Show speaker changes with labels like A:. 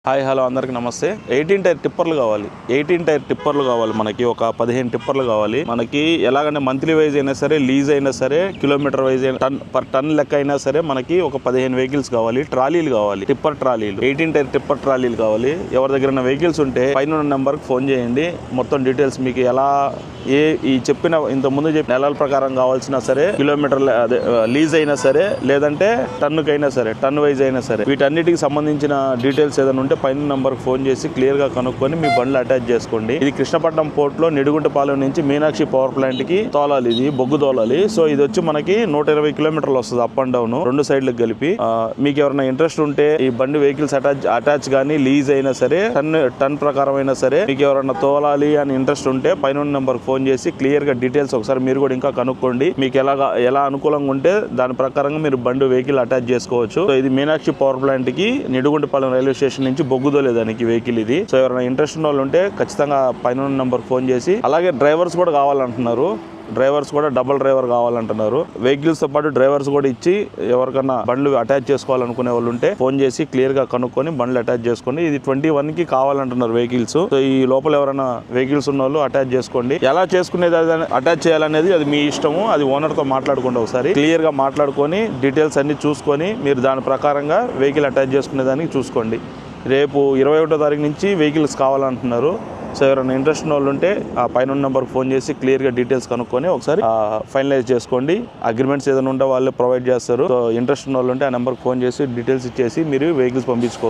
A: Hi hello అందరికి నమస్తే 18 tyre టిప్పర్లు కావాలి 18 టైర్ టిప్పర్లు కావాలి మనకి ఒక 15 టిప్పర్లు కావాలి మనకి ఎలాగంటే మంత్లీ వైజ్ అయినా సరే లీజ్ అయినా సరే కిలోమీటర్ వైజ్ అయినా టన్ లెక్క అయినా సరే మనకి ఒక 15 వెహికల్స్ కావాలి ట్రాలీలు కావాలి టిప్పర్ ట్రాలీలు 18 టైర్ టిప్పర్ ట్రాలీలు కావాలి ఎవరి దగ్గర వెహికల్స్ ఉంటే పైన నెంబర్కి ఫోన్ చేయండి మొత్తం డీటెయిల్స్ మీకు ఎలా ఈ చెప్పిన ఇంతకుముందు చెప్పిన నెలల ప్రకారం కావాల్సిన సరే కిలోమీటర్ అదే లీజ్ అయినా సరే లేదంటే టన్నుకైనా సరే టన్ వైజ్ అయినా సరే వీటన్నిటికి సంబంధించిన డీటెయిల్స్ ఏదైనా ఉంటే పైన నంబర్ ఫోన్ చేసి క్లియర్ గా కనుక్కొని మీ బండ్లు అటాచ్ చేసుకోండి. ఇది కృష్ణపట్నం పోర్ట్ లో నిడుగుంటపాలెం నుంచి మీనాక్షి పవర్ ప్లాంట్ కి తోలాలి, ఇది బొగ్గు తోలాలి. సో ఇది వచ్చి మనకి 120 కిలోమీటర్లు వస్తుంది అప్ అండ్ డౌన్ రెండు సైడ్లకు కలిపి. మీకు ఎవరైనా ఇంట్రెస్ట్ ఉంటే ఈ బండి వెహికల్స్ అటాచ్ కానీ లీజ్ అయినా సరే టన్ ప్రకారం అయినా సరే మీకు ఎవరైనా తోలాలి అని ఇంట్రెస్ట్ ఉంటే పైన నెంబర్ ఫోన్ చేసి క్లియర్ గా డీటెయిల్స్ ఒకసారి మీరు కూడా ఇంకా కనుక్కోండి. మీకు ఎలా అనుకూలంగా ఉంటే దాని ప్రకారంగా మీరు బండి వెహికల్ అటాచ్ చేసుకోవచ్చు. సో ఇది మీనాక్షి పవర్ ప్లాంట్ కి నిడుగుంటపాలెం రైల్వే స్టేషన్ నుంచి బొగ్గుదోలే దానికి వెహికల్ ఇది. సో ఎవరైనా ఇంట్రెస్ట్ ఉన్న వాళ్ళు ఉంటే ఖచ్చితంగా పైన నెంబర్ ఫోన్ చేసి, అలాగే డ్రైవర్స్ కూడా కావాలంటున్నారు, డ్రైవర్స్ కూడా డబుల్ డ్రైవర్ కావాలంటున్నారు. వెహికల్స్ తో పాటు డ్రైవర్స్ కూడా ఇచ్చి ఎవరికన్నా బండ్లు అటాచ్ చేసుకోవాలనుకునే వాళ్ళు ఉంటే ఫోన్ చేసి క్లియర్ గా కనుక్కొని బండ్లు అటాచ్ చేసుకోండి. ఇది 21 కి కావాలంటున్నారు వెహికల్స్. సో ఈ లోపల ఎవరైనా వెహికల్స్ ఉన్న వాళ్ళు అటాచ్ చేసుకోండి. ఎలా చేసుకునేది అటాచ్ చేయాలనేది అది మీ ఇష్టము. అది ఓనర్ తో మాట్లాడుకోండి, ఒకసారి క్లియర్ గా మాట్లాడుకొని డీటెయిల్స్ అన్ని చూసుకొని మీరు దాని ప్రకారంగా వెహికల్ అటాచ్ చేసుకునే దానికి చూసుకోండి. రేపు 21వ తారీఖు నుంచి వెహికల్స్ కావాలంటున్నారు. సో ఎవరైనా ఇంట్రెస్ట్ ఉన్న వాళ్ళు ఉంటే ఆ పైన నెంబర్కి ఫోన్ చేసి క్లియర్గా డీటెయిల్స్ కనుక్కొని ఒకసారి ఫైనలైజ్ చేసుకోండి. అగ్రిమెంట్స్ ఏదైనా ఉంటే వాళ్ళు ప్రొవైడ్ చేస్తారు. సో ఇంట్రెస్ట్ ఉన్న వాళ్ళు ఉంటే ఆ నెంబర్కి ఫోన్ చేసి డీటెయిల్స్ ఇచ్చేసి మీరు వెహికల్స్ పంపించుకోవచ్చు.